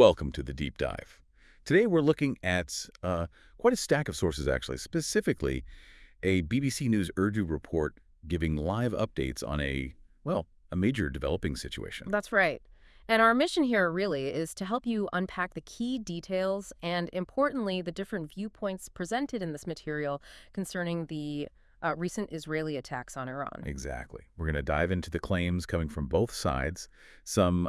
Welcome to the deep dive. Today we're looking at quite a stack of sources, actually, specifically a BBC News Urdu report giving live updates on a major developing situation. That's right. And our mission here really is to help you unpack the key details and, importantly, the different viewpoints presented in this material concerning the recent Israeli attacks on Iran. Exactly. We're going to dive into the claims coming from both sides, some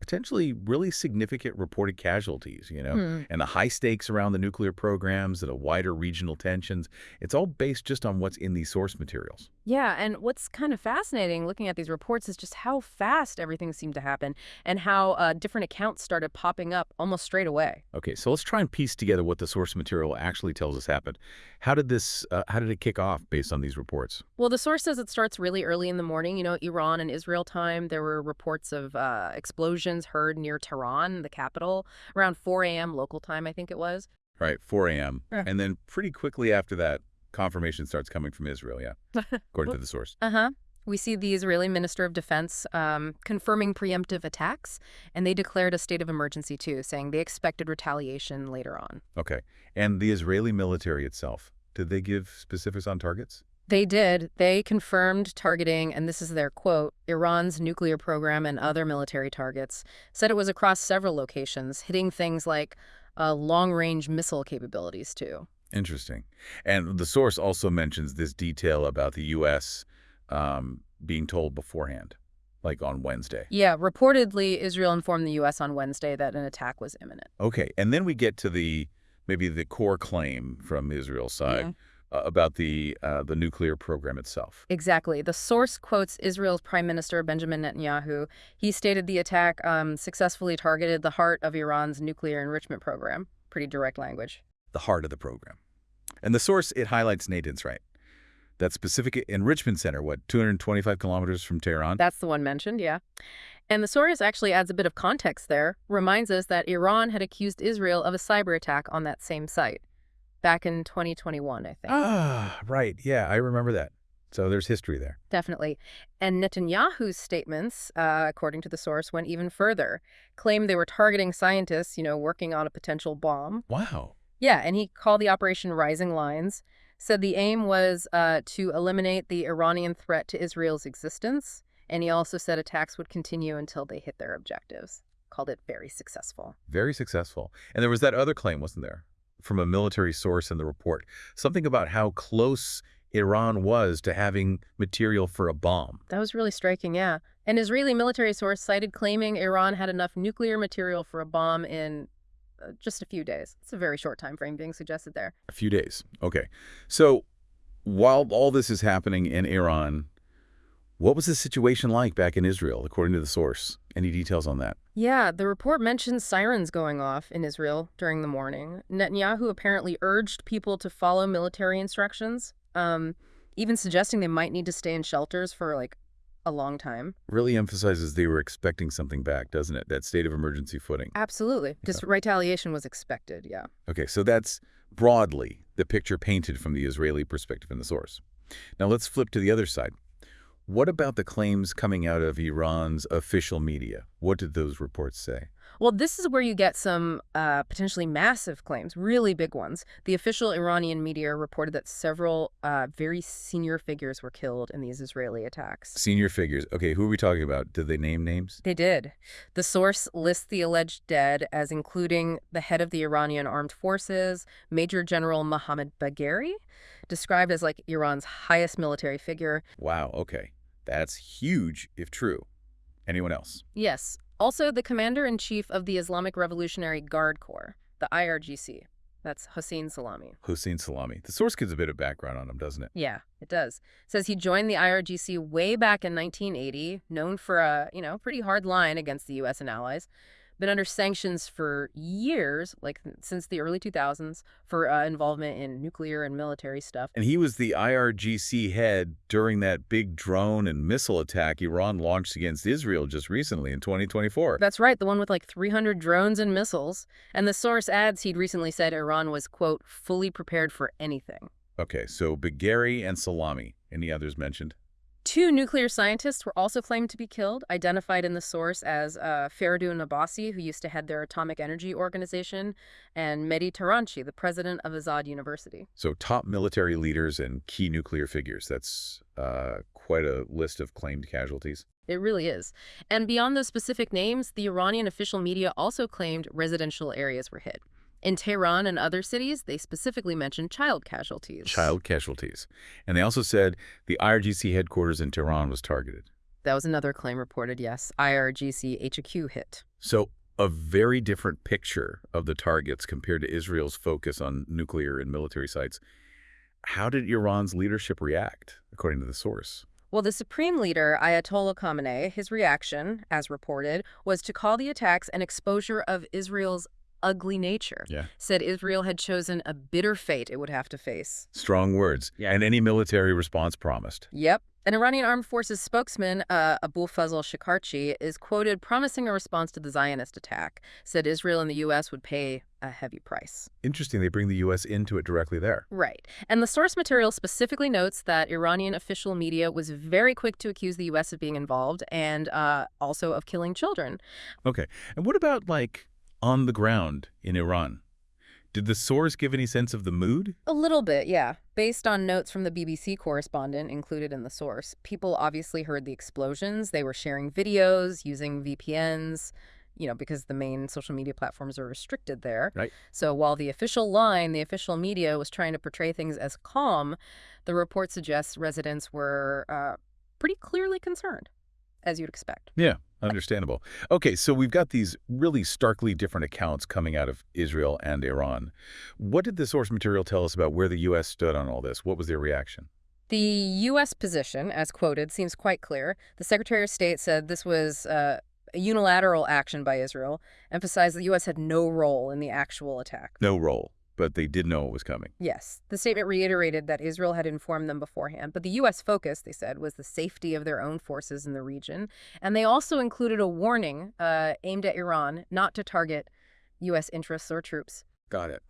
potentially really significant reported casualties, and the high stakes around the nuclear programs and the wider regional tensions. It's all based just on what's in these source materials. Yeah, and what's kind of fascinating looking at these reports is just how fast everything seemed to happen and how different accounts started popping up almost straight away. Okay, so let's try and piece together what the source material actually tells us happened. How did it kick off based on these reports? Well, the source says it starts really early in the morning, Iran and Israel time. There were reports of explosions heard near Tehran, the capital, around 4 a.m. local time, I think it was. Right, 4 a.m. Yeah. And then pretty quickly after that, confirmation starts coming from Israel, yeah, according to the source. Uh-huh. We see the Israeli Minister of Defense confirming preemptive attacks, and they declared a state of emergency, too, saying they expected retaliation later on. Okay. And the Israeli military itself, did they give specifics on targets? They did. They confirmed targeting, and this is their quote, Iran's nuclear program and other military targets, said it was across several locations, hitting things like long-range missile capabilities, too. Interesting. And the source also mentions this detail about the U.S. Being told beforehand, like on Wednesday. Yeah, reportedly, Israel informed the U.S. on Wednesday that an attack was imminent. Okay, and then we get to maybe the core claim from Israel's side about the nuclear program itself. Exactly. The source quotes Israel's Prime Minister Benjamin Netanyahu. He stated the attack successfully targeted the heart of Iran's nuclear enrichment program. Pretty direct language. The heart of the program. And the source, it highlights Nathan's right. That specific enrichment center, 225 kilometers from Tehran? That's the one mentioned, yeah. And the source actually adds a bit of context there, reminds us that Iran had accused Israel of a cyber attack on that same site back in 2021, I think. Ah, right. Yeah, I remember that. So there's history there. Definitely. And Netanyahu's statements, according to the source, went even further, claimed they were targeting scientists, working on a potential bomb. Wow. Yeah, and he called the operation Rising Lines, said the aim was to eliminate the Iranian threat to Israel's existence, and he also said attacks would continue until they hit their objectives. Called it very successful. Very successful. And there was that other claim, wasn't there, from a military source in the report, something about how close Iran was to having material for a bomb. That was really striking, yeah. An Israeli military source cited claiming Iran had enough nuclear material for a bomb in just a few days. It's a very short time frame being suggested there. A few days. Okay. So while all this is happening in Iran, what was the situation like back in Israel, according to the source? Any details on that? Yeah, the report mentions sirens going off in Israel during the morning. Netanyahu apparently urged people to follow military instructions, even suggesting they might need to stay in shelters for, a long time. Really emphasizes they were expecting something back, doesn't it? That state of emergency footing. Absolutely. Because retaliation was expected, yeah. Okay, so that's broadly the picture painted from the Israeli perspective in the source. Now let's flip to the other side. What about the claims coming out of Iran's official media? What did those reports say? Well, this is where you get some potentially massive claims, really big ones. The official Iranian media reported that several very senior figures were killed in these Israeli attacks. Senior figures. Okay, who are we talking about? Did they name names? They did. The source lists the alleged dead as including the head of the Iranian armed forces, Major General Mohammad Bagheri, described as Iran's highest military figure. Wow, okay. That's huge if true. Anyone else? Yes. Also, the commander-in-chief of the Islamic Revolutionary Guard Corps, the IRGC. That's Hossein Salami. Hossein Salami. The source gives a bit of background on him, doesn't it? Yeah, it does. Says he joined the IRGC way back in 1980, known for a, pretty hard line against the U.S. and allies. Been under sanctions for years, since the early 2000s, for involvement in nuclear and military stuff. And he was the IRGC head during that big drone and missile attack Iran launched against Israel just recently in 2024. That's right, the one with 300 drones and missiles. And the source adds he'd recently said Iran was, quote, fully prepared for anything. Okay, so Bagheri and Salami. Any others mentioned? 2 nuclear scientists were also claimed to be killed, identified in the source as Faridun Abbasi, who used to head their atomic energy organization, and Mehdi Taranchi, the president of Azad University. So top military leaders and key nuclear figures. That's quite a list of claimed casualties. It really is. And beyond those specific names, the Iranian official media also claimed residential areas were hit. In Tehran and other cities, they specifically mentioned child casualties. Child casualties. And they also said the IRGC headquarters in Tehran was targeted. That was another claim reported, yes. IRGC HQ hit. So a very different picture of the targets compared to Israel's focus on nuclear and military sites. How did Iran's leadership react, according to the source? Well, the supreme leader, Ayatollah Khamenei, his reaction, as reported, was to call the attacks an exposure of Israel's ugly nature. Yeah. Said Israel had chosen a bitter fate it would have to face. Strong words. Yeah. And any military response promised. Yep. An Iranian Armed Forces spokesman, Abulfazl Shikarchi, is quoted promising a response to the Zionist attack. Said Israel and the U.S. would pay a heavy price. Interesting. They bring the U.S. into it directly there. Right. And the source material specifically notes that Iranian official media was very quick to accuse the U.S. of being involved and also of killing children. Okay. And what about, like, on the ground in Iran? Did the source give any sense of the mood? A little bit, yeah. Based on notes from the BBC correspondent included in the source, people obviously heard the explosions. They were sharing videos, using VPNs, because the main social media platforms are restricted there. Right. So while the official media was trying to portray things as calm, the report suggests residents were pretty clearly concerned, as you'd expect. Yeah. Understandable. Okay, so we've got these really starkly different accounts coming out of Israel and Iran. What did the source material tell us about where the U.S. stood on all this? What was their reaction? The U.S. position, as quoted, seems quite clear. The Secretary of State said this was a unilateral action by Israel, emphasized the U.S. had no role in the actual attack. No role, but they did know it was coming. Yes. The statement reiterated that Israel had informed them beforehand, but the U.S. focus, they said, was the safety of their own forces in the region. And they also included a warning aimed at Iran not to target U.S. interests or troops. Got it.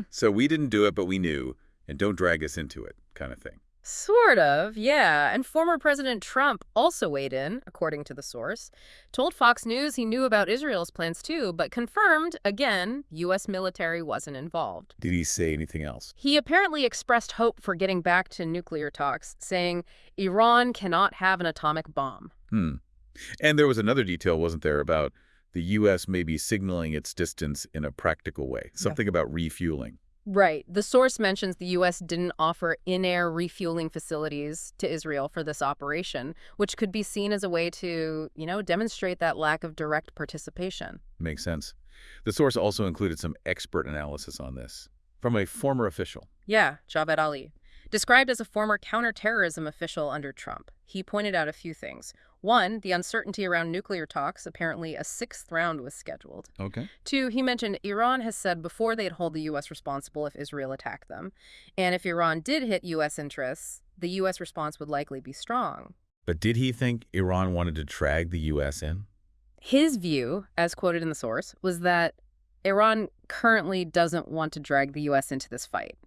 So we didn't do it, but we knew, and don't drag us into it, kind of thing. Sort of, yeah. And former President Trump also weighed in, according to the source. Told Fox News he knew about Israel's plans too, but confirmed, again, U.S. military wasn't involved. Did he say anything else? He apparently expressed hope for getting back to nuclear talks, saying Iran cannot have an atomic bomb. And there was another detail, wasn't there, about the U.S. maybe signaling its distance in a practical way. Something about refueling. Right. The source mentions the U.S. didn't offer in-air refueling facilities to Israel for this operation, which could be seen as a way to, demonstrate that lack of direct participation. Makes sense. The source also included some expert analysis on this from a former official. Yeah, Javed Ali. Described as a former counterterrorism official under Trump, he pointed out a few things. 1, the uncertainty around nuclear talks. Apparently, a 6th round was scheduled. Okay. 2, he mentioned Iran has said before they'd hold the U.S. responsible if Israel attacked them. And if Iran did hit U.S. interests, the U.S. response would likely be strong. But did he think Iran wanted to drag the U.S. in? His view, as quoted in the source, was that Iran currently doesn't want to drag the U.S. into this fight.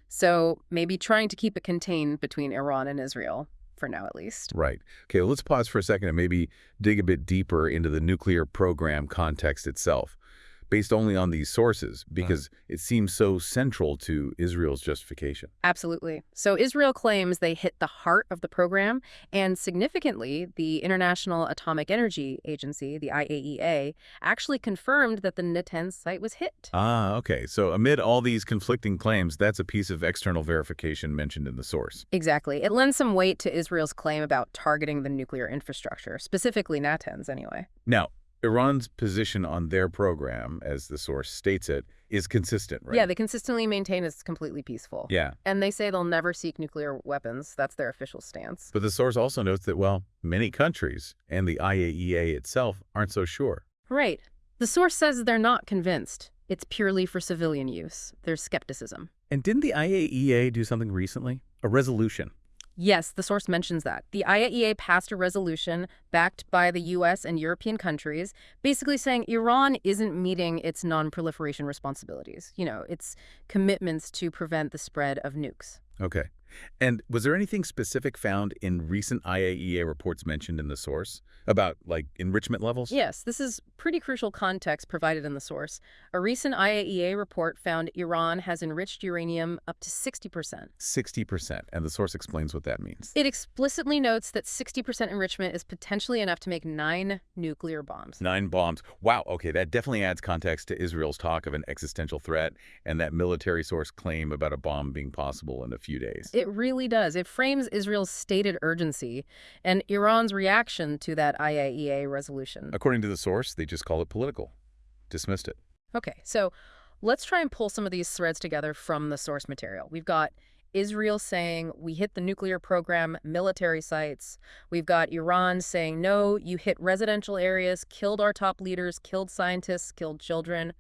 So maybe trying to keep it contained between Iran and Israel, for now at least. Right. Okay, let's pause for a second and maybe dig a bit deeper into the nuclear program context itself, based only on these sources, because it seems so central to Israel's justification. Absolutely. So Israel claims they hit the heart of the program, and significantly, the International Atomic Energy Agency, the IAEA, actually confirmed that the Natanz site was hit. Okay. So amid all these conflicting claims, that's a piece of external verification mentioned in the source. Exactly. It lends some weight to Israel's claim about targeting the nuclear infrastructure, specifically Natanz anyway. Now, Iran's position on their program, as the source states it, is consistent, right? Yeah, they consistently maintain it's completely peaceful. Yeah. And they say they'll never seek nuclear weapons. That's their official stance. But the source also notes that, well, many countries and the IAEA itself aren't so sure. Right. The source says they're not convinced. It's purely for civilian use. There's skepticism. And didn't the IAEA do something recently? A resolution. Yes, the source mentions that. The IAEA passed a resolution backed by the U.S. and European countries, basically saying Iran isn't meeting its non-proliferation responsibilities, its commitments to prevent the spread of nukes. Okay. And was there anything specific found in recent IAEA reports mentioned in the source about, like, enrichment levels? Yes, this is pretty crucial context provided in the source. A recent IAEA report found Iran has enriched uranium up to 60%. 60%, and the source explains what that means. It explicitly notes that 60% enrichment is potentially enough to make 9 nuclear bombs. 9 bombs. Wow, okay, that definitely adds context to Israel's talk of an existential threat and that military source claim about a bomb being possible in a few days. It really does. It frames Israel's stated urgency and Iran's reaction to that IAEA resolution. According to the source, they just call it political. Dismissed it. Okay, so let's try and pull some of these threads together from the source material. We've got Israel saying, we hit the nuclear program, military sites. We've got Iran saying, no, you hit residential areas, killed our top leaders, killed scientists, killed children.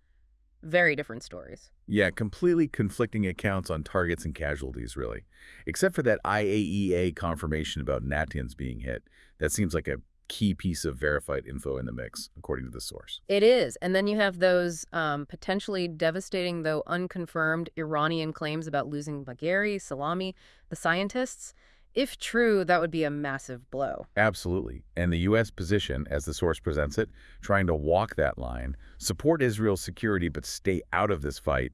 Very different stories. Yeah, completely conflicting accounts on targets and casualties, really. Except for that IAEA confirmation about Natanz being hit. That seems like a key piece of verified info in the mix, according to the source. It is. And then you have those potentially devastating, though unconfirmed, Iranian claims about losing Bagheri, Salami, the scientists. If true, that would be a massive blow. Absolutely. And the U.S. position, as the source presents it, trying to walk that line, support Israel's security but stay out of this fight,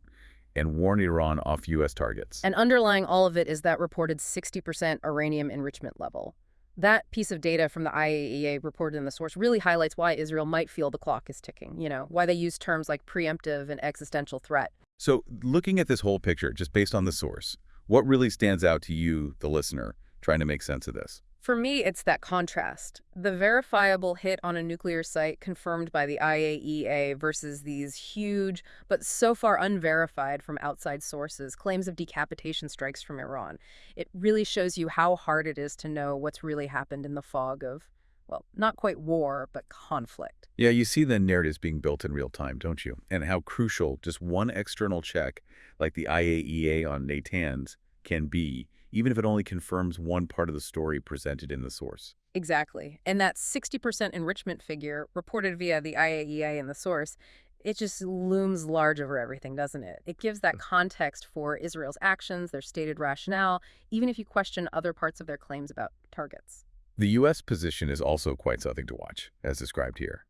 and warn Iran off U.S. targets. And underlying all of it is that reported 60% uranium enrichment level. That piece of data from the IAEA reported in the source really highlights why Israel might feel the clock is ticking, why they use terms like preemptive and existential threat. So looking at this whole picture, just based on the source, what really stands out to you, the listener, trying to make sense of this? For me, it's that contrast. The verifiable hit on a nuclear site confirmed by the IAEA versus these huge, but so far unverified from outside sources, claims of decapitation strikes from Iran. It really shows you how hard it is to know what's really happened in the fog of, well, not quite war, but conflict. Yeah, you see the narratives being built in real time, don't you? And how crucial just one external check, like the IAEA on Natanz, can be, even if it only confirms one part of the story presented in the source. Exactly. And that 60% enrichment figure reported via the IAEA in the source, it just looms large over everything, doesn't it? It gives that context for Israel's actions, their stated rationale, even if you question other parts of their claims about targets. The U.S. position is also quite something to watch, as described here.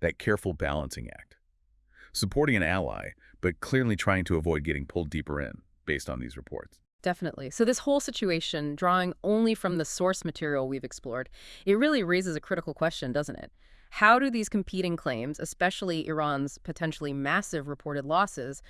That careful balancing act. Supporting an ally, but clearly trying to avoid getting pulled deeper in, based on these reports. Definitely. So this whole situation, drawing only from the source material we've explored, it really raises a critical question, doesn't it? How do these competing claims, especially Iran's potentially massive reported losses,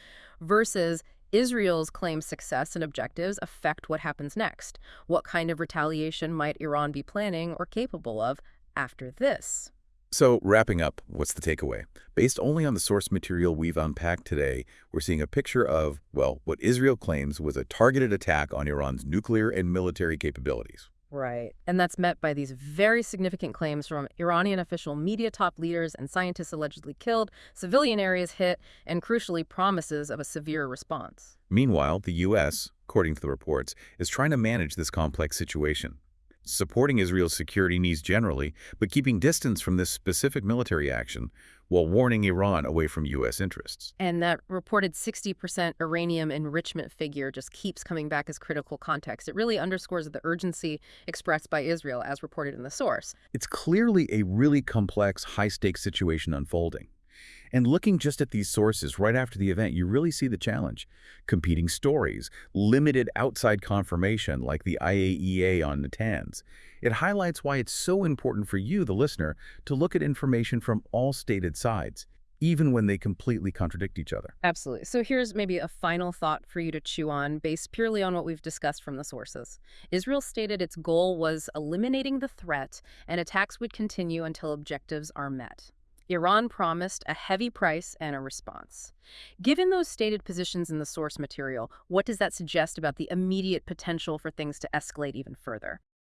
versus Israel's claimed success and objectives affect what happens next? What kind of retaliation might Iran be planning or capable of after this? So, wrapping up, what's the takeaway? Based only on the source material we've unpacked today, we're seeing a picture of, well, what Israel claims was a targeted attack on Iran's nuclear and military capabilities. Right. And that's met by these very significant claims from Iranian official media top leaders and scientists allegedly killed, civilian areas hit, and crucially promises of a severe response. Meanwhile, the U.S., according to the reports, is trying to manage this complex situation, supporting Israel's security needs generally, but keeping distance from this specific military action while warning Iran away from U.S. interests. And that reported 60% uranium enrichment figure just keeps coming back as critical context. It really underscores the urgency expressed by Israel as reported in the source. It's clearly a really complex, high-stakes situation unfolding. And looking just at these sources right after the event, you really see the challenge. Competing stories, limited outside confirmation like the IAEA on Natanz. It highlights why it's so important for you, the listener, to look at information from all stated sides, even when they completely contradict each other. Absolutely. So here's maybe a final thought for you to chew on based purely on what we've discussed from the sources. Israel stated its goal was eliminating the threat and attacks would continue until objectives are met. Iran promised a heavy price and a response. Given those stated positions in the source material, what does that suggest about the immediate potential for things to escalate even further?